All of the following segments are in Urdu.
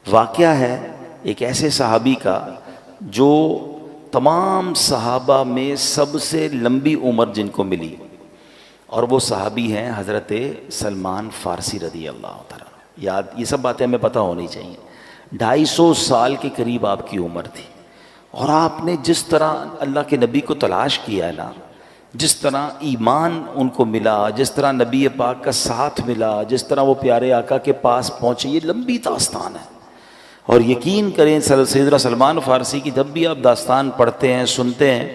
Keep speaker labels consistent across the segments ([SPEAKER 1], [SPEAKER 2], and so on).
[SPEAKER 1] واقعہ ہے ایک ایسے صحابی کا جو تمام صحابہ میں سب سے لمبی عمر جن کو ملی، اور وہ صحابی ہیں حضرت سلمان فارسی رضی اللہ تعالیٰ۔ یاد یہ سب باتیں ہمیں پتہ ہونی چاہیے۔ 250 سال کے قریب آپ کی عمر تھی، اور آپ نے جس طرح اللہ کے نبی کو تلاش کیا ہے نا، جس طرح ایمان ان کو ملا، جس طرح نبی پاک کا ساتھ ملا، جس طرح وہ پیارے آقا کے پاس پہنچے، یہ لمبی داستان ہے۔ اور یقین کریں سیدنا سلمان فارسی کی جب بھی آپ داستان پڑھتے ہیں، سنتے ہیں،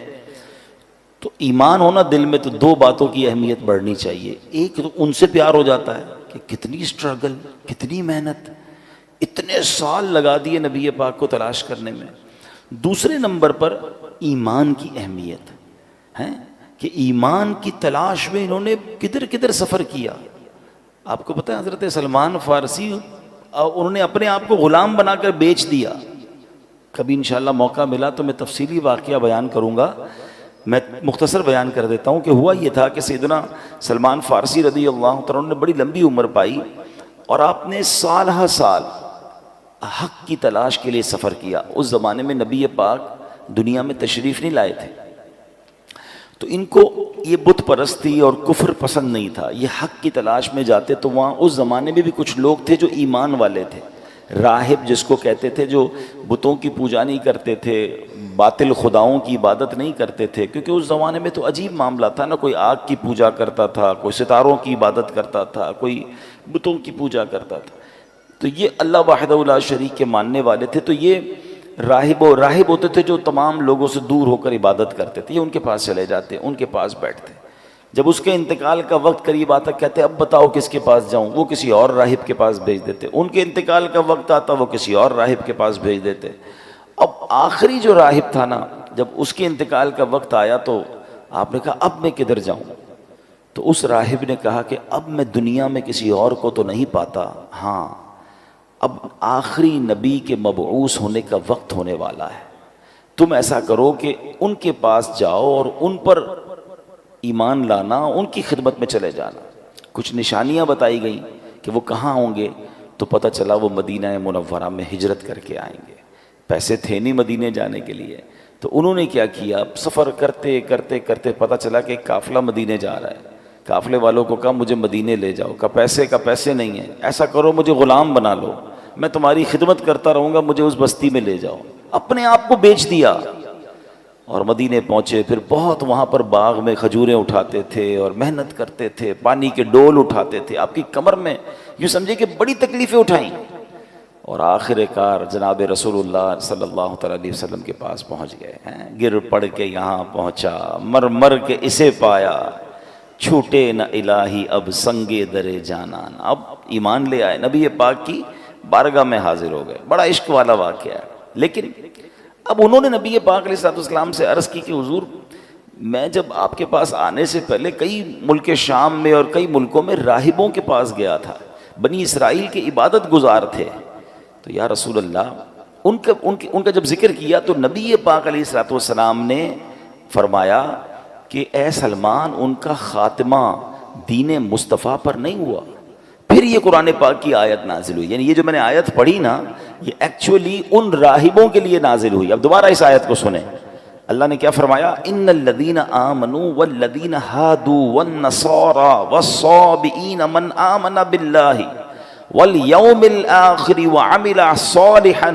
[SPEAKER 1] تو ایمان ہونا دل میں، تو دو باتوں کی اہمیت بڑھنی چاہیے۔ ایک تو ان سے پیار ہو جاتا ہے کہ کتنی اسٹرگل، کتنی محنت، اتنے سال لگا دیے نبی پاک کو تلاش کرنے میں۔ دوسرے نمبر پر ایمان کی اہمیت ہے کہ ایمان کی تلاش میں انہوں نے کدھر کدھر سفر کیا۔ آپ کو پتہ ہے حضرت سلمان فارسی انہوں نے اپنے آپ کو غلام بنا کر بیچ دیا۔ کبھی انشاءاللہ موقع ملا تو میں تفصیلی واقعہ بیان کروں گا، میں مختصر بیان کر دیتا ہوں کہ ہوا یہ تھا کہ سیدنا سلمان فارسی رضی اللہ تعالیٰ نے بڑی لمبی عمر پائی، اور آپ نے سال ہر سال حق کی تلاش کے لیے سفر کیا۔ اس زمانے میں نبی پاک دنیا میں تشریف نہیں لائے تھے، تو ان کو یہ بت پرستی اور کفر پسند نہیں تھا، یہ حق کی تلاش میں جاتے۔ تو وہاں اس زمانے میں بھی کچھ لوگ تھے جو ایمان والے تھے، راہب جس کو کہتے تھے، جو بتوں کی پوجا نہیں کرتے تھے، باطل خداؤں کی عبادت نہیں کرتے تھے، کیونکہ اس زمانے میں تو عجیب معاملہ تھا نا، کوئی آگ کی پوجا کرتا تھا، کوئی ستاروں کی عبادت کرتا تھا، کوئی بتوں کی پوجا کرتا تھا۔ تو یہ اللہ وحدہ لا شریک کے ماننے والے تھے، تو یہ راہب ہوتے تھے جو تمام لوگوں سے دور ہو کر عبادت کرتے تھے، یہ ان کے پاس چلے جاتے، ان کے پاس بیٹھتے۔ جب اس کے انتقال کا وقت قریب آتا، کہتے اب بتاؤ کس کے پاس جاؤں، وہ کسی اور راہب کے پاس بھیج دیتے۔ ان کے انتقال کا وقت آتا، وہ کسی اور راہب کے پاس بھیج دیتے۔ اب آخری جو راہب تھا نا، جب اس کے انتقال کا وقت آیا تو آپ نے کہا اب میں کدھر جاؤں؟ تو اس راہب نے کہا کہ اب میں دنیا میں کسی اور کو تو نہیں پاتا، ہاں اب آخری نبی کے مبعوث ہونے کا وقت ہونے والا ہے، تم ایسا کرو کہ ان کے پاس جاؤ اور ان پر ایمان لانا، ان کی خدمت میں چلے جانا۔ کچھ نشانیاں بتائی گئیں کہ وہ کہاں ہوں گے، تو پتہ چلا وہ مدینہ منورہ میں ہجرت کر کے آئیں گے۔ پیسے تھے نہیں مدینے جانے کے لیے، تو انہوں نے کیا کیا، سفر کرتے کرتے کرتے پتہ چلا کہ ایک قافلہ مدینے جا رہا ہے۔ قافلے والوں کو کہا مجھے مدینے لے جاؤ، کہا پیسے نہیں ہیں، ایسا کرو مجھے غلام بنا لو، میں تمہاری خدمت کرتا رہوں گا، مجھے اس بستی میں لے جاؤ۔ اپنے آپ کو بیچ دیا اور مدینے پہنچے۔ پھر بہت وہاں پر باغ میں کھجوریں اٹھاتے تھے اور محنت کرتے تھے، پانی کے ڈول اٹھاتے تھے، آپ کی کمر میں یوں سمجھے کہ بڑی تکلیفیں اٹھائیں، اور آخر کار جناب رسول اللہ صلی اللہ تعالیٰ علیہ وسلم کے پاس پہنچ گئے ہیں۔ گر پڑ کے یہاں پہنچا، مر مر کے اسے پایا، چھوٹے نہ الہی اب سنگے درے جانان۔ اب ایمان لے آئے، نبی پاک کی بارگاہ میں حاضر ہو گئے۔ بڑا عشق والا واقعہ ہے۔ لیکن اب انہوں نے نبی پاک علیہ السلام سے عرض کی کہ حضور میں جب آپ کے پاس آنے سے پہلے کئی ملک شام میں اور کئی ملکوں میں راہبوں کے پاس گیا تھا، بنی اسرائیل کے عبادت گزار تھے، تو یا رسول اللہ ان کا جب ذکر کیا تو نبی پاک علیہ السلام نے فرمایا کہ اے سلمان ان کا خاتمہ دین مصطفیٰ پر نہیں ہوا۔ پھر یہ قرآن پاک کی آیت نازل ہوئی، یعنی یہ جو میں نے آیت پڑھی نا، یہ ایکچولی ان راہبوں کے لیے نازل ہوئی۔ اب دوبارہ اس آیت کو سنیں، اللہ نے کیا فرمایا، ان الذین آمنوا والذین ہادوا والنصارى والصابئین من آمن باللہ والیوم الآخر وعمل صالحا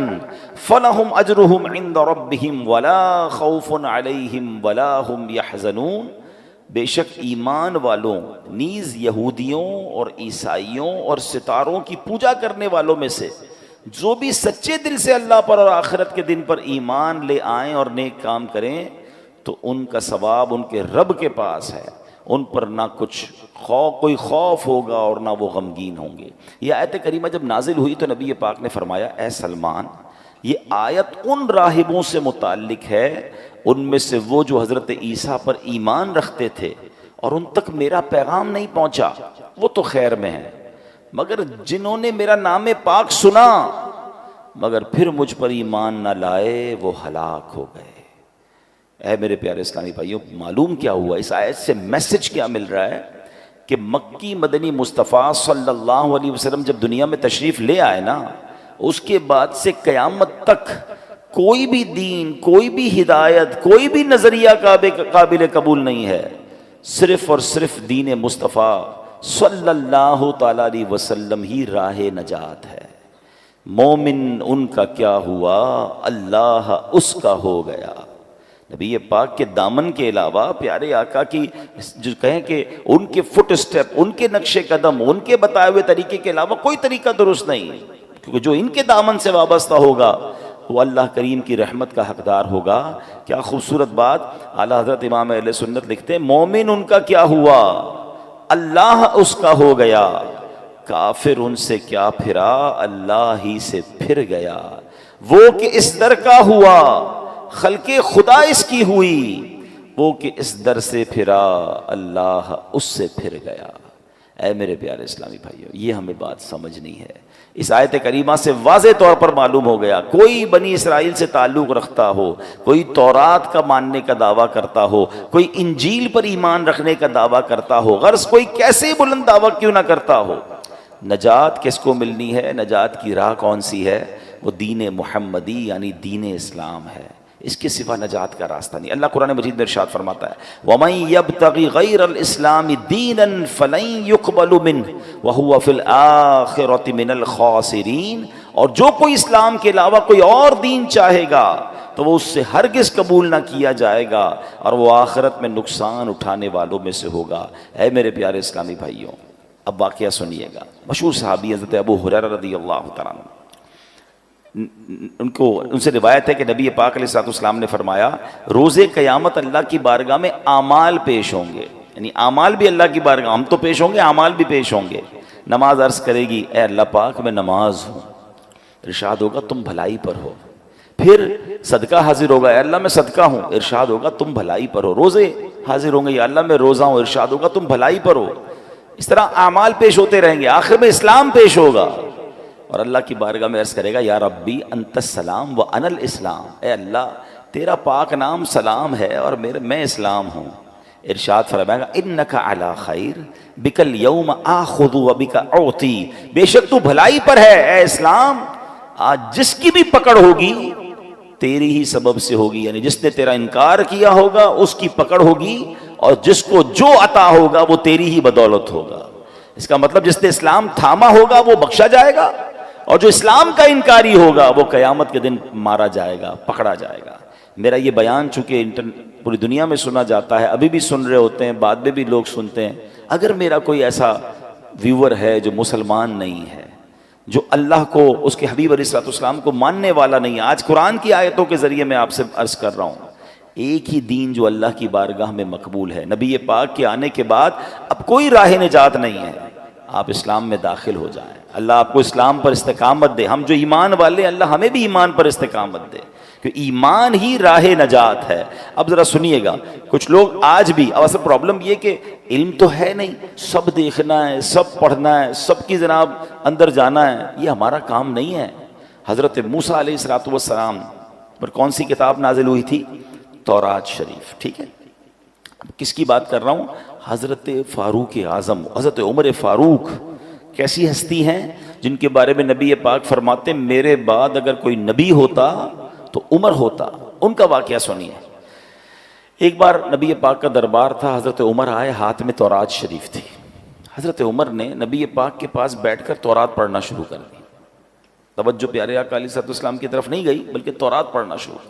[SPEAKER 1] فلہم اجرہم عند ربہم ولا خوف علیہم ولا ہم یحزنون۔ بے شک ایمان والوں نیز یہودیوں اور عیسائیوں اور ستاروں کی پوجا کرنے والوں میں سے جو بھی سچے دل سے اللہ پر اور آخرت کے دن پر ایمان لے آئیں اور نیک کام کریں، تو ان کا ثواب ان کے رب کے پاس ہے، ان پر نہ کچھ کوئی خوف ہوگا اور نہ وہ غمگین ہوں گے۔ یہ آیت کریمہ جب نازل ہوئی تو نبی پاک نے فرمایا اے سلمان، یہ آیت ان راہبوں سے متعلق ہے، ان میں سے وہ جو حضرت عیسیٰ پر ایمان رکھتے تھے اور ان تک میرا پیغام نہیں پہنچا، وہ تو خیر میں ہیں، مگر جنہوں نے میرا نام پاک سنا مگر پھر مجھ پر ایمان نہ لائے وہ ہلاک ہو گئے۔ اے میرے پیارے اسلامی بھائیوں، معلوم کیا ہوا، اس آیت سے میسج کیا مل رہا ہے کہ مکی مدنی مصطفیٰ صلی اللہ علیہ وسلم جب دنیا میں تشریف لے آئے نا، اس کے بعد سے قیامت تک کوئی بھی دین، کوئی بھی ہدایت، کوئی بھی نظریہ قابل قبول نہیں ہے، صرف اور صرف دین مصطفیٰ صلی اللہ تعالی علیہ وسلم ہی راہ نجات ہے۔ مومن ان کا کیا ہوا، اللہ اس کا ہو گیا۔ نبی پاک کے دامن کے علاوہ پیارے آقا کی جو کہیں کہ ان کے فٹ اسٹیپ، ان کے نقش قدم، ان کے بتائے ہوئے طریقے کے علاوہ کوئی طریقہ درست نہیں، کیونکہ جو ان کے دامن سے وابستہ ہوگا وہ اللہ کریم کی رحمت کا حقدار ہوگا۔ کیا خوبصورت بات، اعلیٰ حضرت امام اہل سنت لکھتے ہیں مومن ان کا کیا ہوا، اللہ اس کا ہو گیا، کافر ان سے کیا پھرا، اللہ ہی سے پھر گیا۔ وہ کہ اس در کا ہوا، خلق خدا اس کی ہوئی، وہ کہ اس در سے پھرا، اللہ اس سے پھر گیا۔ اے میرے پیارے اسلامی بھائیو، یہ ہمیں بات سمجھنی ہے۔ اس آیت کریمہ سے واضح طور پر معلوم ہو گیا، کوئی بنی اسرائیل سے تعلق رکھتا ہو، کوئی تورات کا ماننے کا دعویٰ کرتا ہو، کوئی انجیل پر ایمان رکھنے کا دعویٰ کرتا ہو، غرض کوئی کیسے بلند دعویٰ کیوں نہ کرتا ہو، نجات کس کو ملنی ہے، نجات کی راہ کون سی ہے، وہ دین محمدی یعنی دین اسلام ہے، اس کے سوا نجات کا راستہ نہیں۔ اللہ قرآن مجید میں ارشاد فرماتا ہے وَمَن يَبْتَغِ غَيْرَ الْإِسْلَامِ دِينًا فَلَن يُقْبَلُ مِنْهُ وَهُوَ فِي الْآخِرَةِ مِنَ الْخَاسِرِينَ، اور جو کوئی اسلام کے علاوہ کوئی اور دین چاہے گا تو وہ اس سے ہرگز قبول نہ کیا جائے گا، اور وہ آخرت میں نقصان اٹھانے والوں میں سے ہوگا۔ اے میرے پیارے اسلامی بھائیوں، اب واقعہ سنیے گا۔ مشہور صحابی حضرت ابو ہریرہ رضی اللہ تعالیٰ عنہ، ان سے روایت ہے کہ نبی پاک علیہ السلام نے فرمایا روز قیامت اللہ کی بارگاہ میں اعمال پیش ہوں گے، یعنی اعمال بھی اللہ کی بارگاہ، ہم تو پیش ہوں گے، اعمال بھی پیش ہوں گے۔ نماز عرض کرے گی اے اللہ پاک میں نماز ہوں، ارشاد ہوگا تم بھلائی پر ہو۔ پھر صدقہ حاضر ہوگا، اے اللہ میں صدقہ ہوں، ارشاد ہوگا تم بھلائی پر ہو۔ روزے حاضر ہوں گے، یا اللہ میں روزہ ہوں، ارشاد ہوگا تم بھلائی پر ہو۔ اس طرح اعمال پیش ہوتے رہیں گے، آخر میں اسلام پیش ہوگا، اور اللہ کی بارگاہ میں عرض کرے گا یا ربی انت السلام و انا الاسلام، اے اللہ تیرا پاک نام سلام ہے اور میں اسلام ہوں۔ ارشاد فرمائے گا انک علی خیر بک الیوم آخذ و بک اعطی، بے شک تو بھلائی پر ہے اے اسلام، آج جس کی بھی پکڑ ہوگی تیری ہی سبب سے ہوگی، یعنی جس نے تیرا انکار کیا ہوگا اس کی پکڑ ہوگی، اور جس کو جو عطا ہوگا وہ تیری ہی بدولت ہوگا۔ اس کا مطلب جس نے اسلام تھاما ہوگا وہ بخشا جائے گا، اور جو اسلام کا انکاری ہوگا وہ قیامت کے دن مارا جائے گا، پکڑا جائے گا۔ میرا یہ بیان چونکہ پوری دنیا میں سنا جاتا ہے، ابھی بھی سن رہے ہوتے ہیں، بعد میں بھی لوگ سنتے ہیں، اگر میرا کوئی ایسا ویور ہے جو مسلمان نہیں ہے، جو اللہ کو، اس کے حبیب علیہ السلام کو ماننے والا نہیں ہے، آج قرآن کی آیتوں کے ذریعے میں آپ سے عرض کر رہا ہوں، ایک ہی دین جو اللہ کی بارگاہ میں مقبول ہے، نبی پاک کے آنے کے بعد اب کوئی راہ نجات نہیں ہے، آپ اسلام میں داخل ہو جائیں، اللہ آپ کو اسلام پر استقامت دے، ہم جو ایمان والے اللہ ہمیں بھی ایمان پر استقامت دے، کہ ایمان ہی راہ نجات ہے۔ اب ذرا سنیے گا، کچھ لوگ آج بھی، اب اصل پرابلم یہ کہ علم تو ہے نہیں، سب دیکھنا ہے، سب پڑھنا ہے، سب کی جناب اندر جانا ہے، یہ ہمارا کام نہیں ہے۔ حضرت موسیٰ علیہ السلام پر کون سی کتاب نازل ہوئی تھی؟ تورات شریف، ٹھیک ہے۔ کس کی بات کر رہا ہوں؟ حضرت فاروق اعظم، حضرت عمر فاروق کیسی ہستی ہیں جن کے بارے میں نبی پاک فرماتے میرے بعد اگر کوئی نبی ہوتا تو عمر ہوتا۔ ان کا واقعہ سنیے۔ ایک بار نبی پاک کا دربار تھا، حضرت عمر آئے، ہاتھ میں تورات شریف تھی۔ حضرت عمر نے نبی پاک کے پاس بیٹھ کر تورات پڑھنا شروع کر دی۔ توجہ پیارے آقا علیہ السلام کی طرف نہیں گئی، بلکہ تورات پڑھنا شروع کی۔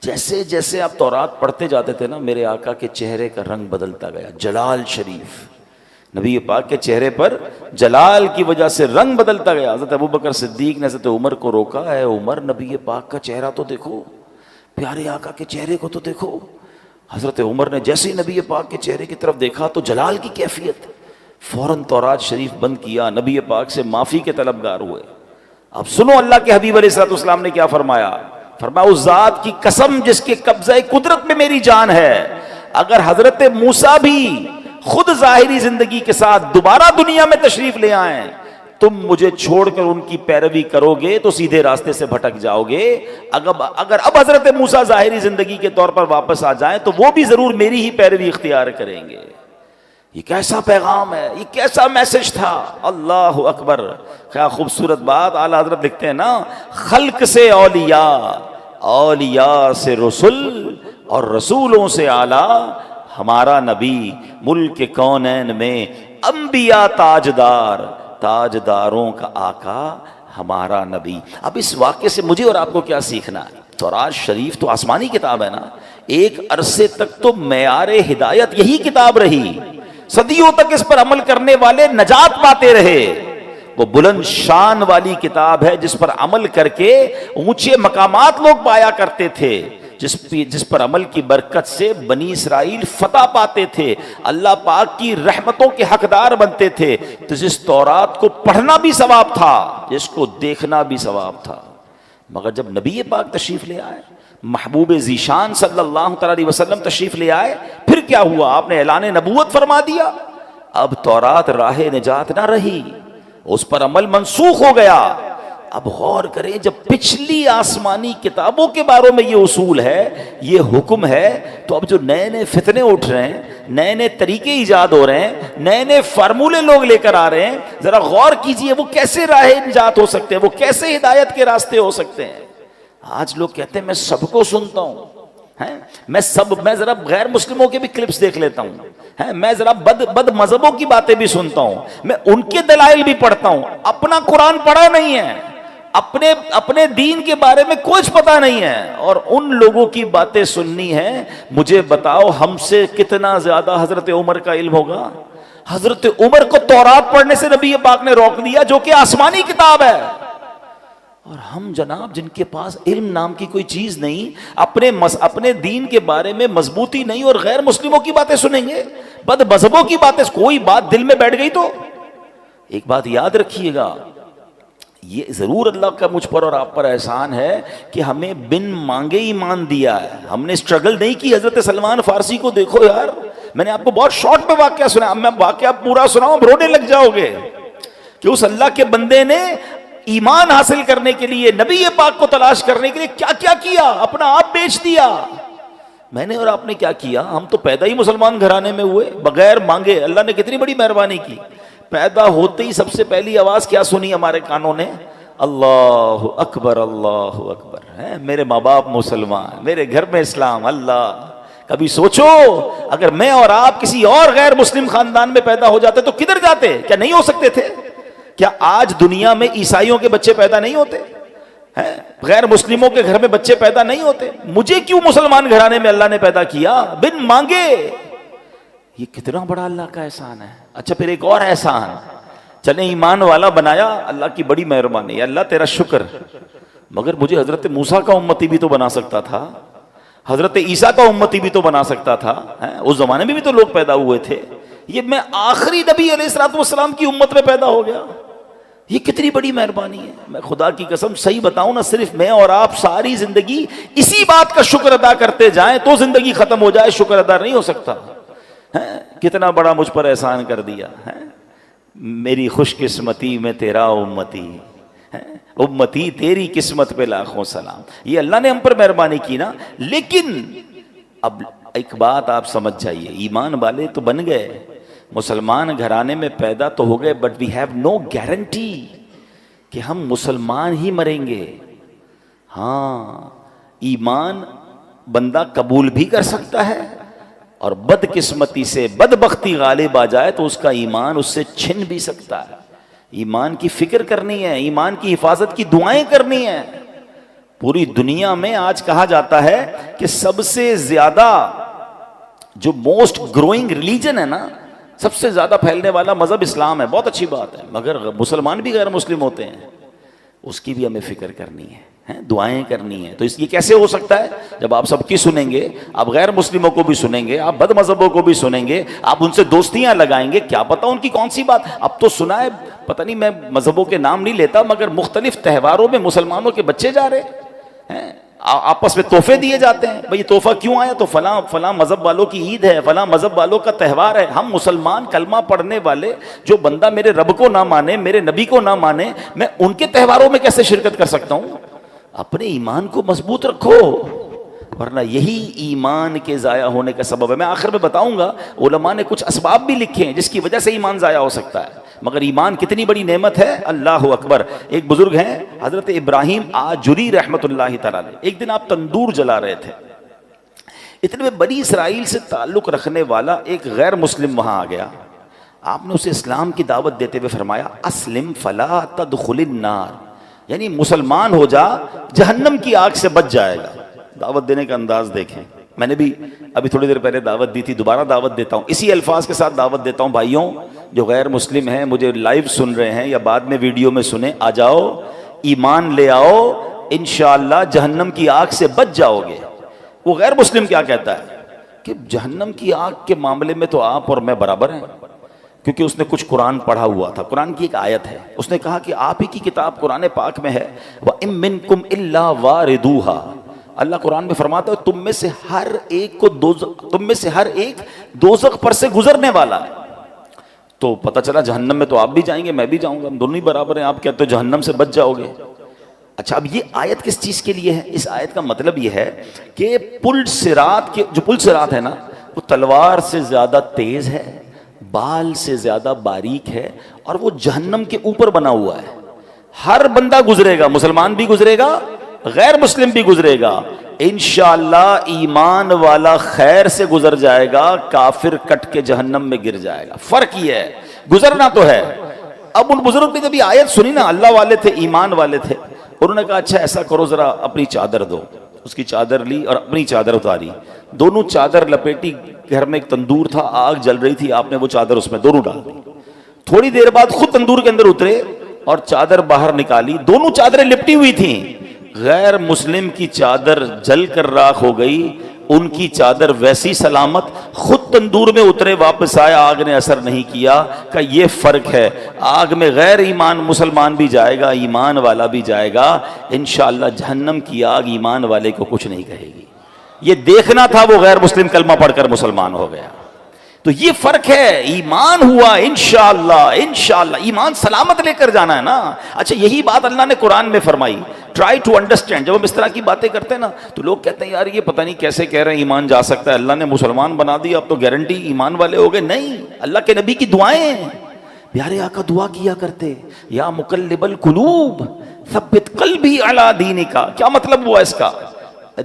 [SPEAKER 1] جیسے جیسے آپ تورات پڑھتے جاتے تھے نا، میرے آقا کے چہرے کا رنگ بدلتا گیا، جلال شریف، نبی پاک کے چہرے پر جلال کی وجہ سے رنگ بدلتا گیا۔ حضرت ابوبکر صدیق نے حضرت عمر کو روکا، اے عمر نبی پاک کا چہرہ تو دیکھو، پیارے آقا کے چہرے کو تو دیکھو۔ حضرت عمر نے جیسے ہی نبی پاک کے چہرے کی طرف دیکھا تو جلال کی کیفیت، فوراً تورات شریف بند کیا، نبی پاک سے معافی کے طلبگار ہوئے۔ اب سنو اللہ کے حبیب علیہ السلام نے کیا فرمایا، فرمایا اس ذات کی قسم جس کے قبضہ قدرت میں میری جان ہے، اگر حضرت موسیٰ بھی خود ظاہری زندگی کے ساتھ دوبارہ دنیا میں تشریف لے آئیں، تم مجھے چھوڑ کر ان کی پیروی کرو گے تو سیدھے راستے سے بھٹک جاؤ گے۔ اگر اب حضرت موسیٰ ظاہری زندگی کے طور پر واپس آ جائیں تو وہ بھی ضرور میری ہی پیروی اختیار کریں گے۔ یہ کیسا پیغام ہے، یہ کیسا میسج تھا، اللہ اکبر. کیا خوبصورت بات اعلیٰ حضرت لکھتے ہیں نا، خلق سے اولیاء، اولیاء سے رسول، اور رسولوں سے اعلیٰ ہمارا نبی، ملک کونین میں انبیاء تاجدار، تاجداروں کا آقا ہمارا نبی. اب اس واقعے سے مجھے اور آپ کو کیا سیکھنا ہے؟ تورات شریف تو آسمانی کتاب ہے نا، ایک عرصے تک تو معیار ہدایت یہی کتاب رہی، صدیوں تک اس پر عمل کرنے والے نجات پاتے رہے. وہ بلند شان والی کتاب ہے جس پر عمل کر کے اونچے مقامات لوگ پایا کرتے تھے، جس پر عمل کی برکت سے بنی اسرائیل فتح پاتے تھے، اللہ پاک کی رحمتوں کے حقدار بنتے تھے. تو جس تورات کو پڑھنا بھی ثواب تھا، جس کو دیکھنا بھی ثواب تھا. مگر جب نبی پاک تشریف لے آئے، محبوب ذیشان صلی اللہ تعالی علیہ وسلم تشریف لے آئے، پھر کیا ہوا؟ آپ نے اعلان نبوت فرما دیا. اب تورات راہ نجات نہ رہی، اس پر عمل منسوخ ہو گیا. اب غور کریں، جب پچھلی آسمانی کتابوں کے بارے میں یہ اصول ہے، یہ حکم ہے، تو اب جو نئے نئے فتنے اٹھ رہے ہیں، نئے نئے طریقے ایجاد ہو رہے ہیں، نئے نئے فارمولے لوگ لے کر آ رہے ہیں، ذرا غور کیجئے وہ کیسے راہ نجات ہو سکتے ہیں، وہ کیسے ہدایت کے راستے ہو سکتے ہیں. آج لوگ کہتے ہیں میں سب کو سنتا ہوں، میں ذرا غیر مسلموں کے بھی کلپس دیکھ لیتا ہوں، میں ذرا بد مذہبوں کی باتیں بھی سنتا ہوں، میں ان کے دلائل بھی پڑھتا ہوں، اپنا قرآن پڑھا نہیں ہے، اپنے دین کے بارے میں کچھ پتا نہیں ہے، اور ان لوگوں کی باتیں سننی ہے. مجھے بتاؤ ہم سے کتنا زیادہ حضرت عمر کا علم ہوگا؟ حضرت عمر کو تورات پڑھنے سے نبی پاک نے روک دیا، جو کہ آسمانی کتاب ہے. اور ہم جناب جن کے پاس علم نام کی کوئی چیز نہیں، اپنے دین کے بارے میں مضبوطی نہیں، اور غیر مسلموں کی باتیں سنیں گے، بد مذہبوں کی باتیں. کوئی بات دل میں بیٹھ گئی تو ایک بات یاد رکھیے گا، یہ ضرور اللہ کا مجھ پر اور آپ پر احسان ہے کہ ہمیں بن مانگے ایمان دیا ہے. ہم نے اسٹرگل نہیں کی. حضرت سلمان فارسی کو دیکھو یار، میں نے آپ کو بہت شارٹ میں واقعہ سنا، میں واقعہ پورا سناؤں رونے لگ جاؤ گے، کہ اس اللہ کے بندے نے ایمان حاصل کرنے کے لیے، نبی پاک کو تلاش کرنے کے لیے کیا کیا کیا، اپنا آپ بیچ دیا. میں نے اور آپ نے کیا کیا؟ ہم تو پیدا ہی مسلمان گھرانے میں ہوئے، بغیر مانگے. اللہ نے کتنی بڑی مہربانی کی، پیدا ہوتے ہی سب سے پہلی آواز کیا سنی ہمارے کانوں نے؟ اللہ اکبر، اللہ اکبر. میرے ماں باپ مسلمان، میرے گھر میں اسلام. اللہ، کبھی سوچو اگر میں اور آپ کسی اور غیر مسلم خاندان میں پیدا ہو جاتے تو کدھر جاتے؟ کیا نہیں ہو سکتے تھے؟ کیا آج دنیا میں عیسائیوں کے بچے پیدا نہیں ہوتے؟ غیر مسلموں کے گھر میں بچے پیدا نہیں ہوتے؟ مجھے کیوں مسلمان گھرانے میں اللہ نے پیدا کیا بن مانگے؟ یہ کتنا بڑا اللہ کا احسان ہے. اچھا پھر ایک اور احسان، چلیں ایمان والا بنایا، اللہ کی بڑی مہربانی، اللہ تیرا شکر. مگر مجھے حضرت موسیٰ کا امتی بھی تو بنا سکتا تھا، حضرت عیسیٰ کا امتی بھی تو بنا سکتا تھا. اس زمانے میں بھی تو لوگ پیدا ہوئے تھے. یہ میں آخری نبی علیہ الصلوۃ والسلام کی امت میں پیدا ہو گیا. یہ کتنی بڑی مہربانی ہے. میں خدا کی قسم صحیح بتاؤں نا، صرف میں اور آپ ساری زندگی اسی بات کا شکر ادا کرتے جائیں تو زندگی ختم ہو جائے، شکر ادا نہیں ہو سکتا. کتنا بڑا مجھ پر احسان کر دیا. میری خوش قسمتی میں تیرا امتی، امتی تیری قسمت پہ لاکھوں سلام. یہ اللہ نے ہم پر مہربانی کی نا. لیکن اب ایک بات آپ سمجھ جائیے، ایمان والے تو بن گئے، مسلمان گھرانے میں پیدا تو ہو گئے، but we have no guarantee کہ ہم مسلمان ہی مریں گے. ہاں، ایمان بندہ قبول بھی کر سکتا ہے، اور بدقسمتی سے بدبختی غالب آ جائے تو اس کا ایمان اس سے چھن بھی سکتا ہے. ایمان کی فکر کرنی ہے، ایمان کی حفاظت کی دعائیں کرنی ہیں. پوری دنیا میں آج کہا جاتا ہے کہ سب سے زیادہ جو موسٹ گروئنگ ریلیجن ہے نا، سب سے زیادہ پھیلنے والا مذہب اسلام ہے. بہت اچھی بات ہے، مگر مسلمان بھی غیر مسلم ہوتے ہیں، اس کی بھی ہمیں فکر کرنی ہے، دعائیں کرنی ہے. تو یہ کیسے ہو سکتا ہے؟ جب آپ سب کی سنیں گے، آپ غیر مسلموں کو بھی سنیں گے، آپ بد مذہبوں کو بھی سنیں گے، آپ ان سے دوستیاں لگائیں گے، کیا پتا ان کی کون سی بات. اب تو سنا ہے، پتہ نہیں، میں مذہبوں کے نام نہیں لیتا، مگر مختلف تہواروں میں مسلمانوں کے بچے جا رہے ہیں، آپس میں تحفے دیے جاتے ہیں. بھئی تحفہ کیوں آیا؟ تو فلاں مذہب والوں کی عید ہے، فلاں مذہب والوں کا تہوار ہے. ہم مسلمان کلمہ پڑھنے والے، جو بندہ میرے رب کو نہ مانے، میرے نبی کو نہ مانے، میں ان کے تہواروں میں کیسے شرکت کر سکتا ہوں؟ اپنے ایمان کو مضبوط رکھو، ورنہ یہی ایمان کے ضائع ہونے کا سبب ہے. میں آخر میں بتاؤں گا علماء نے کچھ اسباب بھی لکھے ہیں جس کی وجہ سے ایمان ضائع ہو سکتا ہے, مگر ایمان کتنی بڑی نعمت ہے, اللہ اکبر. ایک بزرگ ہیں حضرت ابراہیم آجری رحمۃ اللہ تعالی علیہ, ایک دن آپ تندور جلا رہے تھے, اتنے میں بنی اسرائیل سے تعلق رکھنے والا ایک غیر مسلم وہاں آ گیا. آپ نے اسے اسلام کی دعوت دیتے ہوئے فرمایا اسلم فلا تدخل النار, یعنی مسلمان ہو جا جہنم کی آگ سے بچ جائے گا. دعوت دینے کا انداز دیکھیں. میں نے بھی ابھی تھوڑی دیر پہلے دعوت دی تھی, دوبارہ دعوت دیتا ہوں, اسی الفاظ کے ساتھ دعوت دیتا ہوں. بھائیوں جو غیر مسلم ہیں, مجھے لائیو سن رہے ہیں یا بعد میں ویڈیو میں سنیں, آ جاؤ, ایمان لے آؤ, انشاءاللہ جہنم کی آگ سے بچ جاؤ گے. وہ غیر مسلم کیا کہتا ہے کہ جہنم کی آگ کے معاملے میں تو آپ اور میں برابر ہیں, کیونکہ اس نے کچھ قرآن پڑھا ہوا تھا. قرآن کی ایک آیت ہے, اس نے کہا کہ آپ ہی کی کتاب قرآن پاک میں ہے وَإِن مِّنكُمْ إِلَّا وَارِدُوهَا, اللہ قرآن میں فرماتا ہے تم میں سے ہر ایک دوزخ پر سے گزرنے والا ہے. تو پتہ چلا جہنم میں تو آپ بھی جائیں گے, میں بھی جاؤں گا, ہم دونوں ہی برابر ہیں. آپ کہتے ہو جہنم سے بچ جاؤ گے. اچھا, اب یہ آیت کس چیز کے لیے ہے؟ اس آیت کا مطلب یہ ہے کہ پل صراط ہے نا, وہ تلوار سے زیادہ تیز ہے, بال سے زیادہ باریک ہے, اور وہ جہنم کے اوپر بنا ہوا ہے. ہر بندہ گزرے گا, مسلمان بھی گزرے گا, غیر مسلم بھی گزرے گا. انشاءاللہ ایمان والا خیر سے گزر جائے گا, کافر کٹ کے جہنم میں گر جائے گا. فرق یہ ہے, گزرنا تو ہے. اب ان بزرگ نے جب یہ آیت سنی نا, اللہ والے تھے, ایمان والے تھے, انہوں نے کہا اچھا ایسا کرو, ذرا اپنی چادر دو. اس کی چادر لی اور اپنی چادر اتاری, دونوں چادر لپیٹی. گھر میں ایک تندور تھا, آگ جل رہی تھی, آپ نے وہ چادر اس میں دونوں ڈال دی. تھوڑی دیر بعد خود تندور کے اندر اترے اور چادر باہر نکالی, دونوں چادریں لپٹی ہوئی تھیں. غیر مسلم کی چادر جل کر راکھ ہو گئی, ان کی چادر ویسی سلامت. خود تندور میں اترے, واپس آئے, آگ نے اثر نہیں کیا. کہ یہ فرق ہے, آگ میں غیر ایمان مسلمان بھی جائے گا, ایمان والا بھی جائے گا. انشاءاللہ جہنم کی آگ ایمان والے کو کچھ نہیں کہے گی. یہ دیکھنا تھا, وہ غیر مسلم کلمہ پڑھ کر مسلمان ہو گیا. تو یہ فرق ہے, ایمان ہوا انشاءاللہ ایمان سلامت لے کر جانا ہے نا. اچھا یہی بات اللہ نے قرآن میں فرمائی. Try to understand. جب ہم اس طرح کی باتیں کرتے ہیں نا تو لوگ کہتے ہیں یار یہ پتہ نہیں کیسے کہہ رہے ہیں ایمان جا سکتا ہے, اللہ نے مسلمان بنا دیا, اب تو گارنٹی ایمان والے ہو گئے. نہیں, اللہ کے نبی کی دعائیں, پیارے آقا دعا کیا کرتے, یا مقلب القلوب ثبت قلبی علی دینک. کیا مطلب ہوا اس کا؟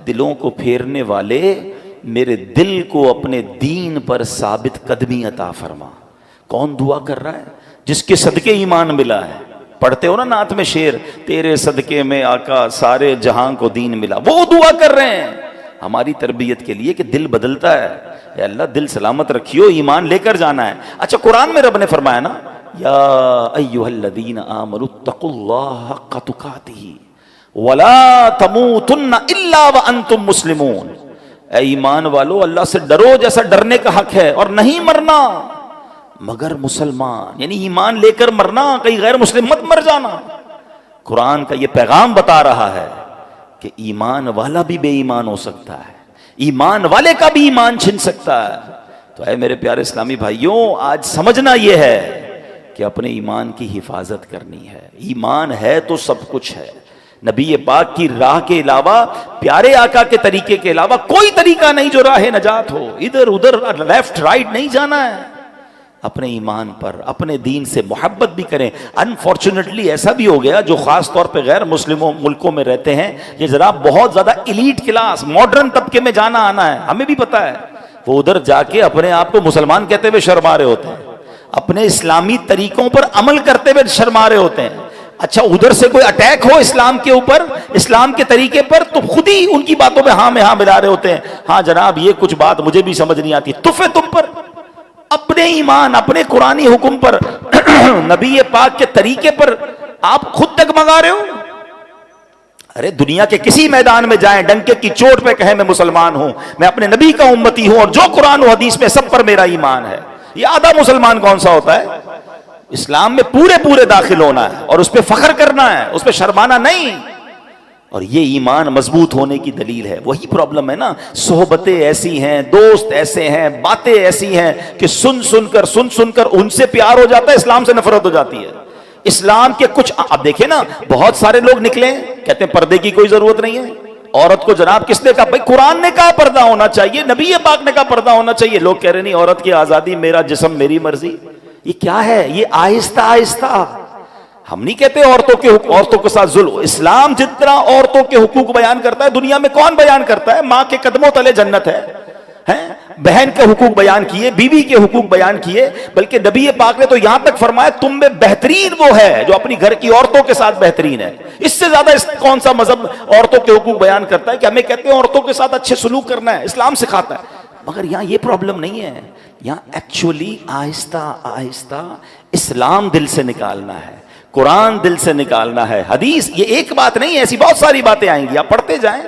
[SPEAKER 1] دلوں کو پھیرنے والے, میرے دل کو اپنے دین پر ثابت قدمی عطا فرما. کون دعا کر رہا ہے؟ جس کے صدقے ایمان ملا ہے. پڑھتے ہو نا نعت میں شعر, تیرے صدقے میں آقا سارے جہاں کو دین ملا. وہ دعا کر رہے ہیں ہماری تربیت کے لیے کہ دل بدلتا ہے. اے اللہ دل سلامت رکھیو, ایمان لے کر جانا ہے. اچھا قرآن میں رب نے فرمایا نا, یا ایھا الذین آمنوا اتقوا اللہ حق تقاتہ ولا تموتن الا وانتم مسلمون. اے ایمان والو اللہ سے ڈرو جیسا ڈرنے کا حق ہے, اور نہیں مرنا مگر مسلمان, یعنی ایمان لے کر مرنا, کہیں غیر مسلم مت مر جانا. قرآن کا یہ پیغام بتا رہا ہے کہ ایمان والا بھی بے ایمان ہو سکتا ہے, ایمان والے کا بھی ایمان چھن سکتا ہے. تو اے میرے پیارے اسلامی بھائیوں, آج سمجھنا یہ ہے کہ اپنے ایمان کی حفاظت کرنی ہے. ایمان ہے تو سب کچھ ہے. نبی پاک کی راہ کے علاوہ, پیارے آقا کے طریقے کے علاوہ کوئی طریقہ نہیں جو راہ نجات ہو. ادھر ادھر لیفٹ رائٹ نہیں جانا ہے. اپنے ایمان پر, اپنے دین سے محبت بھی کریں. انفارچونیٹلی ایسا بھی ہو گیا جو خاص طور پہ غیر مسلموں ملکوں میں رہتے ہیں, یہ ذرا بہت زیادہ ایلیٹ کلاس ماڈرن طبقے میں جانا آنا ہے, ہمیں بھی پتا ہے. وہ ادھر جا کے اپنے آپ کو مسلمان کہتے ہوئے شرما رہے ہوتے ہیں, اپنے اسلامی طریقوں پر عمل کرتے ہوئے شرما رہے ہوتے ہیں. اچھا ادھر سے کوئی اٹیک ہو اسلام کے اوپر, اسلام کے طریقے پر, تو خود ہی ان کی باتوں میں ہاں میں ہاں ملا رہے ہوتے ہیں. ہاں جناب یہ کچھ بات مجھے بھی سمجھ نہیں آتی. تفے تم پر, اپنے ایمان, اپنے قرآنی حکم پر, نبی پاک کے طریقے پر آپ خود ڈگمگا رہے ہو. ارے دنیا کے کسی میدان میں جائیں, ڈنکے کی چوٹ پہ کہیں میں مسلمان ہوں, میں اپنے نبی کا امتی ہوں, اور جو قرآن و حدیث میں سب پر میرا ایمان ہے. یہ آدھا مسلمان کون سا ہوتا ہے؟ اسلام میں پورے داخل ہونا ہے اور اس پہ فخر کرنا ہے, اس پہ شرمانا نہیں. اور یہ ایمان مضبوط ہونے کی دلیل ہے. وہی پرابلم ہے نا, صحبتیں ایسی ہیں, دوست ایسے ہیں, باتیں ایسی ہیں کہ سن سن کر ان سے پیار ہو جاتا ہے, اسلام سے نفرت ہو جاتی ہے. اسلام کے کچھ, اب دیکھیں نا, بہت سارے لوگ نکلے کہتے ہیں پردے کی کوئی ضرورت نہیں ہے, عورت کو جناب کس نے کہا؟ بھائی قرآن نے کہا پردہ ہونا چاہیے، نبی پاک نے کہا پردہ ہونا چاہیے. لوگ کہہ رہے نہیں عورت کی آزادی، میرا جسم میری مرضی. یہ کیا ہے؟ یہ آہستہ آہستہ. ہم نہیں کہتے عورتوں کے ساتھ ظلم. اسلام جتنا عورتوں کے حقوق بیان کرتا ہے دنیا میں کون بیان کرتا ہے؟ ماں کے قدموں تلے جنت ہے. بہن کے حقوق بیان کیے، بیوی کے حقوق بیان کیے، بلکہ نبی پاک نے تو یہاں تک فرمایا تم میں بہترین وہ ہے جو اپنی گھر کی عورتوں کے ساتھ بہترین ہے. اس سے زیادہ کون سا مذہب عورتوں کے حقوق بیان کرتا ہے کہ ہمیں کہتے ہیں عورتوں کے ساتھ اچھے سلوک کرنا ہے، اسلام سکھاتا ہے. مگر یہاں یہ پرابلم نہیں ہے. یہاں ایکچولی آہستہ آہستہ اسلام دل سے نکالنا ہے، قرآن دل سے نکالنا ہے. حدیث یہ ایک بات نہیں ہے، ایسی بہت ساری باتیں آئیں گی، آپ پڑھتے جائیں.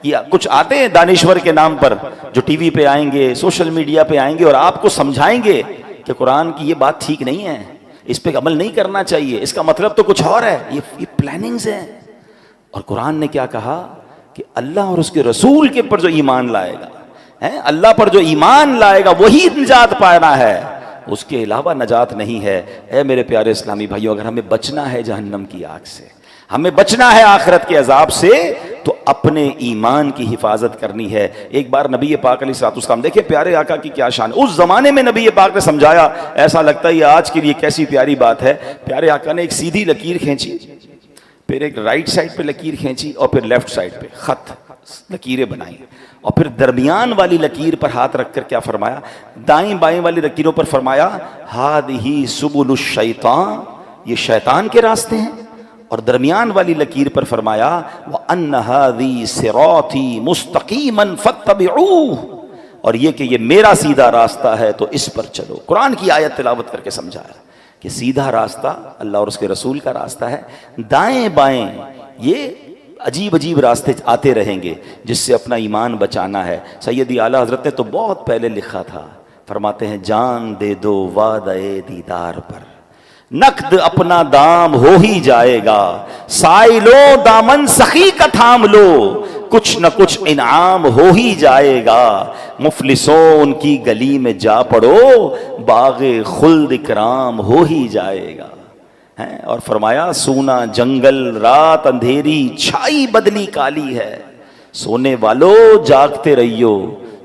[SPEAKER 1] یہ کچھ آتے ہیں دانشور کے نام پر جو ٹی وی پہ آئیں گے، سوشل میڈیا پہ آئیں گے اور آپ کو سمجھائیں گے کہ قرآن کی یہ بات ٹھیک نہیں ہے، اس پہ عمل نہیں کرنا چاہیے، اس کا مطلب تو کچھ اور ہے. یہ پلاننگز ہیں. اور قرآن نے کیا کہا کہ اللہ اور اس کے رسول کے پر جو ایمان لائے گا، اللہ پر جو ایمان لائے گا وہی نجات پانا ہے، اس کے علاوہ نجات نہیں ہے. اے میرے پیارے اسلامی بھائیوں، اگر ہمیں بچنا ہے جہنم کی آگ سے، ہمیں بچنا ہے آخرت کے عذاب سے، تو اپنے ایمان کی حفاظت کرنی ہے. ایک بار نبی پاک علیہ الصلوۃ والسلام، دیکھیں پیارے آقا کی کیا شان. اس زمانے میں نبی پاک نے سمجھایا، ایسا لگتا ہے یہ آج کے لیے کیسی پیاری بات ہے. پیارے آقا نے ایک سیدھی لکیر کھینچی، پھر ایک رائٹ سائڈ پہ لکیر کھینچی اور پھر لیفٹ سائڈ پہ خط لکیریں بنائیں، اور پھر درمیان والی لکیر پر ہاتھ رکھ کر کیا فرمایا؟ دائیں بائیں والی لکیروں پر فرمایا ہادہی سبل الشیطان، یہ شیطان کے راستے ہیں. اور درمیان والی لکیر پر فرمایا وَأَنَّ هَذِي صِرَاطِي مُسْتَقِيمًا فَاتَّبِعُوهُ، اور یہ کہ یہ میرا سیدھا راستہ ہے تو اس پر چلو. قرآن کی آیت تلاوت کر کے سمجھایا کہ سیدھا راستہ اللہ اور اس کے رسول کا راستہ ہے، دائیں بائیں یہ عجیب عجیب راستے آتے رہیں گے جس سے اپنا ایمان بچانا ہے. سیدی اعلیٰ حضرت نے تو بہت پہلے لکھا تھا، فرماتے ہیں جان دے دو وعدہ دیدار پر، نقد اپنا دام ہو ہی جائے گا، سائلو دامن سخی کا تھام لو، کچھ نہ کچھ انعام ہو ہی جائے گا، مفلسوں ان کی گلی میں جا پڑو، باغ خلد اکرام ہو ہی جائے گا. اور فرمایا سونا جنگل رات اندھیری چھائی بدلی کالی ہے، سونے والو جاگتے رہیو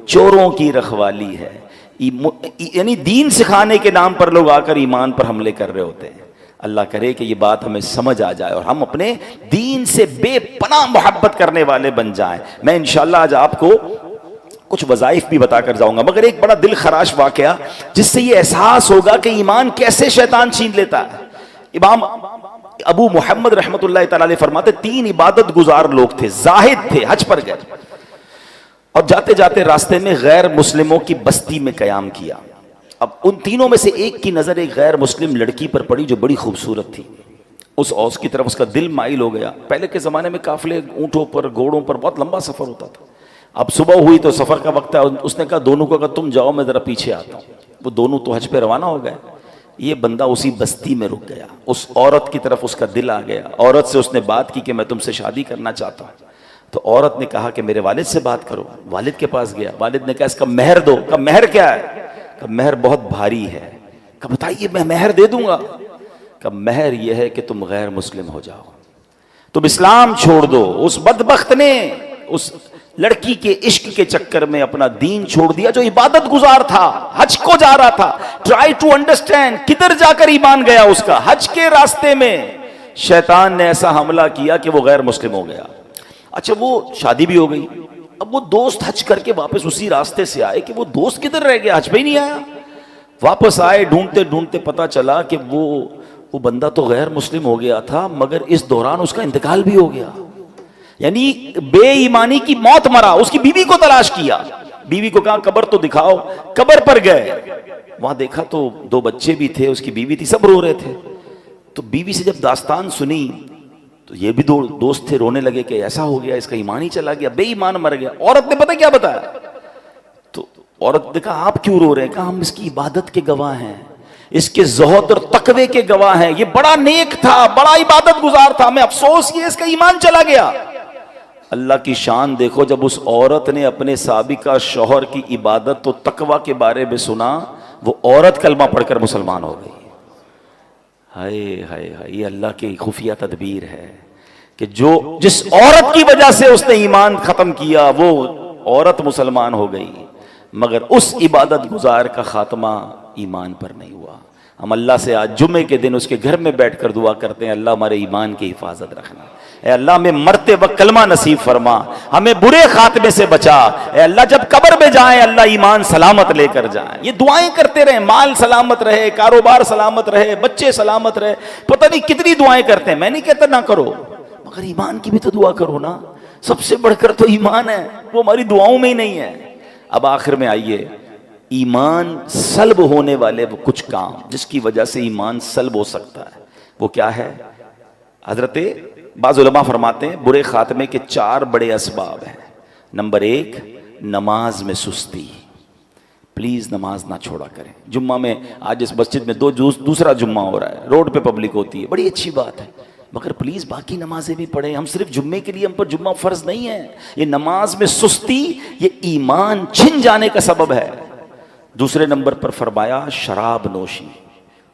[SPEAKER 1] چوروں کی رکھوالی ہے. یعنی دین سکھانے کے نام پر لوگ آ کر ایمان پر حملے کر رہے ہوتے ہیں. اللہ کرے کہ یہ بات ہمیں سمجھ آ جائے اور ہم اپنے دین سے بے پناہ محبت کرنے والے بن جائیں. میں انشاءاللہ آج آپ کو کچھ وظائف بھی بتا کر جاؤں گا، مگر ایک بڑا دل خراش واقعہ جس سے یہ احساس ہوگا کہ ایمان کیسے شیطان چھین لیتا ہے. امام ابو محمد رحمت اللہ تعالی علیہ فرماتے 3 عبادت گزار لوگ تھے، زاہد تھے، حج پر گئے اور جاتے جاتے راستے میں غیر مسلموں کی بستی میں قیام کیا. اب ان تینوں میں سے ایک کی نظر ایک غیر مسلم لڑکی پر پڑی جو بڑی خوبصورت تھی. اس اوس کی طرف اس کا دل مائل ہو گیا. پہلے کے زمانے میں قافلے اونٹوں پر گھوڑوں پر بہت لمبا سفر ہوتا تھا. اب صبح ہوئی تو سفر کا وقت ہے، اس نے کہا دونوں کو، اگر تم جاؤ میں ذرا پیچھے آتا ہوں. وہ دونوں تو حج پہ روانہ ہو گئے. یہ بندہ اسی بستی میں رک گیا. اس عورت کی طرف اس کا دل آ گیا. عورت سے اس نے بات کی کہ میں تم سے شادی کرنا چاہتا ہوں. تو عورت نے کہا کہ میرے والد سے بات کرو. والد کے پاس گیا. والد نے کہا اس کا مہر دو. کہا مہر کیا ہے؟ کہا مہر بہت بھاری ہے. کہا بتائیے میں مہر دے دوں گا. کہا مہر یہ ہے کہ تم غیر مسلم ہو جاؤ، تم اسلام چھوڑ دو. اس بدبخت نے اس لڑکی کے عشق کے چکر میں اپنا دین چھوڑ دیا جو عبادت گزار تھا، حج کو جا رہا تھا. ٹرائی ٹو انڈرسٹینڈ کدھر جا کر ایمان گیا اس کا. حج کے راستے میں شیطان نے ایسا حملہ کیا کہ وہ غیر مسلم ہو گیا. اچھا وہ شادی بھی ہو گئی. اب وہ دوست حج کر کے واپس اسی راستے سے آئے کہ وہ دوست کدھر رہ گیا، حج پہ ہی نہیں آیا. واپس آئے ڈھونڈتے ڈھونڈتے پتا چلا کہ وہ بندہ تو غیر مسلم ہو گیا تھا، مگر اس دوران اس کا انتقال بھی ہو گیا. یعنی بے ایمانی کی موت مرا. اس کی بیوی کو تلاش کیا. بیوی کو کہا قبر تو دکھاؤ. قبر پر گئے. وہاں دیکھا تو 2 بچے بھی تھے، اس کی بیوی تھی، سب رو رہے تھے. تو بیوی سے جب داستان سنی تو یہ بھی 2 دوست تھے، رونے لگے کہ ایسا ہو گیا، اس کا ایمان ہی چلا گیا، بے ایمان مر گیا. عورت نے پتہ کیا بتایا؟ تو عورت نے کہا آپ کیوں رو رہے ہیں؟ کہا ہم اس کی عبادت کے گواہ ہیں، اس کے زہد اور تقوی کے گواہ ہیں. یہ بڑا نیک تھا، بڑا عبادت گزار تھا، ہمیں افسوس یہ اس کا ایمان چلا گیا. اللہ کی شان دیکھو، جب اس عورت نے اپنے سابقہ شوہر کی عبادت و تقوی کے بارے میں سنا، وہ عورت کلمہ پڑھ کر مسلمان ہو گئی. ہائے ہائے ہائے، یہ اللہ کی خفیہ تدبیر ہے. کہ جس عورت کی وجہ سے اس نے ایمان ختم کیا وہ عورت مسلمان ہو گئی، مگر اس عبادت گزار کا خاتمہ ایمان پر نہیں ہوا۔ ہم اللہ سے آج جمعے کے دن اس کے گھر میں بیٹھ کر دعا کرتے ہیں، اللہ ہمارے ایمان کی حفاظت رکھنا، اے اللہ ہمیں مرتے وقت کلمہ نصیب فرما، ہمیں برے خاتمے سے بچا، اے اللہ جب قبر میں جائیں اللہ ایمان سلامت لے کر جائیں۔ یہ دعائیں کرتے رہیں، مال سلامت رہے، کاروبار سلامت رہے، بچے سلامت رہے، پتہ نہیں کتنی دعائیں کرتے ہیں۔ میں نہیں کہتا نہ کرو، مگر ایمان کی بھی تو دعا کرو نا، سب سے بڑھ کر تو ایمان ہے، وہ ہماری دعاؤں میں ہی نہیں ہے۔ اب آخر میں آئیے، ایمان سلب ہونے والے وہ کچھ کام جس کی وجہ سے ایمان سلب ہو سکتا ہے، وہ کیا ہے؟ حضرت بعض علماء فرماتے ہیں برے خاتمے کے 4 بڑے اسباب ہیں۔ نمبر 1، نماز میں سستی۔ پلیز نماز نہ چھوڑا کریں۔ جمعہ میں آج اس مسجد میں دوسرا جمعہ ہو رہا ہے، روڈ پہ پبلک ہوتی ہے، بڑی اچھی بات ہے، مگر پلیز باقی نمازیں بھی پڑھیں۔ ہم صرف جمعے کے لیے ہم پر جمعہ فرض نہیں ہے۔ یہ نماز میں سستی یہ ایمان چھن جانے کا سبب ہے۔ دوسرے نمبر پر فرمایا شراب نوشی،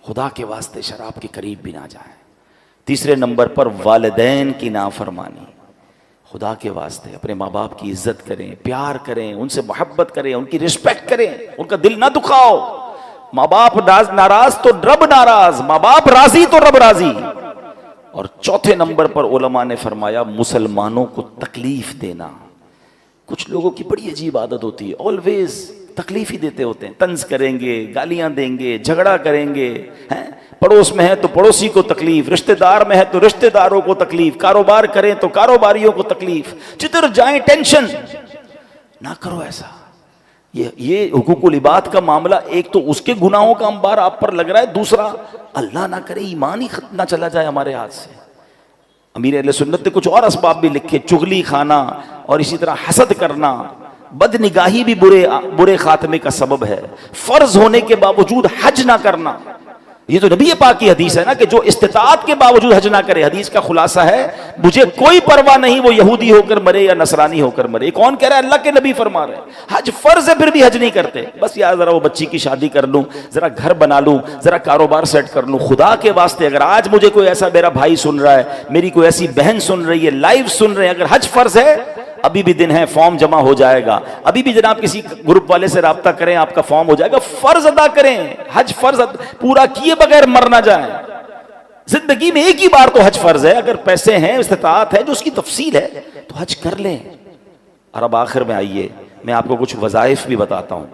[SPEAKER 1] خدا کے واسطے شراب کے قریب بھی نہ جائیں۔ تیسرے نمبر پر والدین کی نافرمانی، خدا کے واسطے اپنے ماں باپ کی عزت کریں، پیار کریں، ان سے محبت کریں، ان کی رسپیکٹ کریں، ان کا دل نہ دکھاؤ۔ ماں باپ ناراض تو رب ناراض، ماں باپ راضی تو رب راضی۔ اور چوتھے نمبر پر علماء نے فرمایا مسلمانوں کو تکلیف دینا۔ کچھ لوگوں کی بڑی عجیب عادت ہوتی ہے، آلویز تکلیف ہی دیتے ہوتے ہیں، طنز کریں گے، گالیاں دیں گے، جھگڑا کریں گے، پڑوس میں ہے تو پڑوسی کو تکلیف، رشتہ دار میں ہے تو رشتہ داروں کو تکلیف، کاروبار کریں تو کاروباریوں کو تکلیف، جدھر جائیں ٹینشن۔ نہ کرو ایسا۔ یہ حقوق العباد کا معاملہ، ایک تو اس کے گناہوں کا انبار آپ پر لگ رہا ہے، دوسرا اللہ نہ کرے ایمان ہی نہ چلا جائے ہمارے ہاتھ سے۔ امیر اہل سنت نے کچھ اور اسباب بھی لکھے، چغلی کھانا اور اسی طرح حسد کرنا، بد نگاہی بھی برے خاتمے کا سبب ہے، فرض ہونے کے باوجود حج نہ کرنا۔ یہ تو نبی پاک کی حدیث ہے نا کہ جو استطاعت کے باوجود حج نہ کرے، حدیث کا خلاصہ ہے مجھے کوئی پرواہ نہیں وہ یہودی ہو کر مرے یا نصرانی ہو کر مرے۔ کون کہہ رہا ہے؟ اللہ کے نبی فرما رہے ہیں حج فرض ہے، پھر بھی حج نہیں کرتے۔ بس یار ذرا وہ بچی کی شادی کر لوں، ذرا گھر بنا لوں، ذرا کاروبار سیٹ کر لوں، خدا کے واسطے اگر آج مجھے کوئی ایسا میرا بھائی سن رہا ہے، میری کوئی ایسی بہن سن رہی ہے، لائیو سن رہے ہیں، اگر حج فرض ہے ابھی بھی دن ہے، فارم جمع ہو جائے گا، ابھی بھی جناب کسی گروپ والے سے رابطہ کریں، آپ کا فارم ہو جائے گا، فرض ادا کریں، حج فرض پورا کیے بغیر مر نہ جائیں۔ زندگی میں ایک ہی بار تو حج فرض ہے، اگر پیسے ہیں، استطاعت ہے، جو اس کی تفصیل ہے تو حج کر لیں۔ اور اب آخر میں آئیے میں آپ کو کچھ وظائف بھی بتاتا ہوں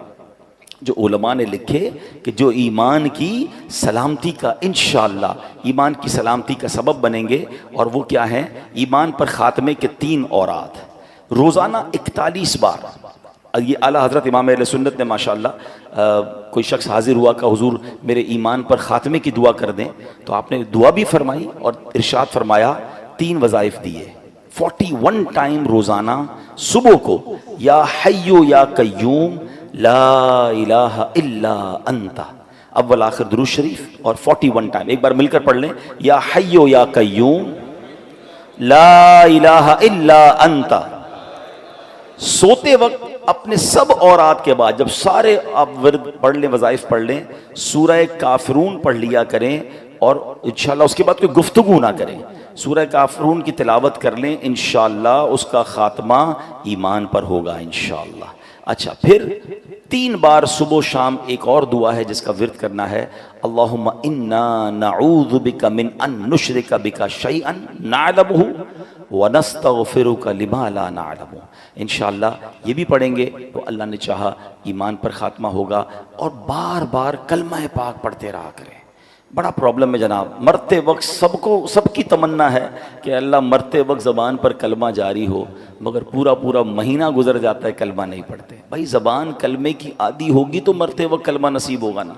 [SPEAKER 1] جو علماء نے لکھے کہ جو ایمان کی سلامتی کا انشاءاللہ ایمان کی سلامتی کا سبب بنیں گے، اور وہ کیا ہیں؟ ایمان پر خاتمے کے 3 اوراد، روزانہ 41 بار۔ یہ اعلیٰ حضرت امام اہل سنت نے ماشاءاللہ کوئی شخص حاضر ہوا کہ حضور میرے ایمان پر خاتمے کی دعا کر دیں، تو آپ نے دعا بھی فرمائی اور ارشاد فرمایا 3 وظائف دیے، 41 ٹائم روزانہ صبح کو یا حیو یا قیوم لا الہ الا انت، اول آخر درود شریف، اور 41 ٹائم ایک بار مل کر پڑھ لیں، یا حیو یا قیوم لا الہ الا انت۔ سوتے وقت اپنے سب اورات کے بعد جب سارے آپ ورد پڑھ لیں، وظائف پڑھ لیں، سورہ کافرون پڑھ لیا کریں، اور انشاءاللہ اس کے بعد کوئی گفتگو نہ کریں، سورہ کافرون کی تلاوت کر لیں، انشاءاللہ اس کا خاتمہ ایمان پر ہوگا انشاءاللہ۔ اچھا، پھر 3 بار صبح و شام ایک اور دعا ہے جس کا ورد کرنا ہے، اللہم انا نعوذ بک من ان نشرک بک شیئا نعلمہ ونستغفرک لما لا نعلم۔ انشاءاللہ یہ بھی پڑھیں گے تو اللہ نے چاہا ایمان پر خاتمہ ہوگا۔ اور بار بار کلمہ پاک پڑھتے رہا کریں۔ بڑا پرابلم ہے جناب، مرتے وقت سب کی تمنا ہے کہ اللہ مرتے وقت زبان پر کلمہ جاری ہو، مگر پورا مہینہ گزر جاتا ہے کلمہ نہیں پڑھتے۔ بھائی زبان کلمے کی عادی ہوگی تو مرتے وقت کلمہ نصیب ہوگا نا۔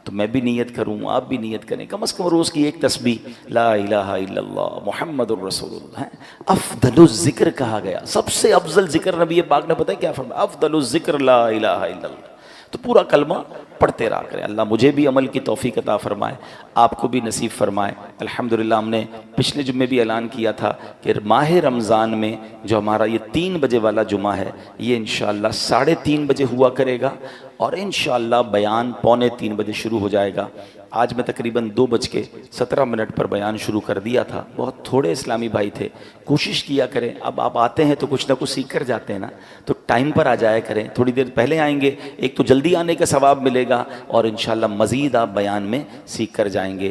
[SPEAKER 1] تو میں بھی نیت کروں، آپ بھی نیت کریں، کم از کم روز کی ایک تسبیح لا الہ الا اللہ محمد الرسول اللہ ہے۔ افضل الذکر کہا گیا، سب سے افضل ذکر نبی پاک نے پتہ ہے کیا فرمایا؟ افضل الذکر لا الہ الا اللہ۔ تو پورا کلمہ پڑھتے رہا کریں۔ اللہ مجھے بھی عمل کی توفیق عطا فرمائے، آپ کو بھی نصیب فرمائے۔ الحمدللہ ہم نے پچھلے جمعے بھی اعلان کیا تھا کہ ماہ رمضان میں جو ہمارا یہ 3 بجے والا جمعہ ہے، یہ انشاءاللہ 3:30 بجے ہوا کرے گا، اور انشاءاللہ بیان 2:45 بجے شروع ہو جائے گا۔ آج میں تقریباً 2:17 پر بیان شروع کر دیا تھا. بہت تھوڑے اسلامی بھائی تھے. کوشش کیا کریں, اب آپ آتے ہیں تو کچھ نہ کچھ سیکھ کر جاتے ہیں نا, تو ٹائم پر آ جایا کریں. تھوڑی دیر پہلے آئیں گے, ایک تو جلدی آنے کا ثواب ملے گا, اور انشاءاللہ مزید آپ بیان میں سیکھ کر جائیں گے.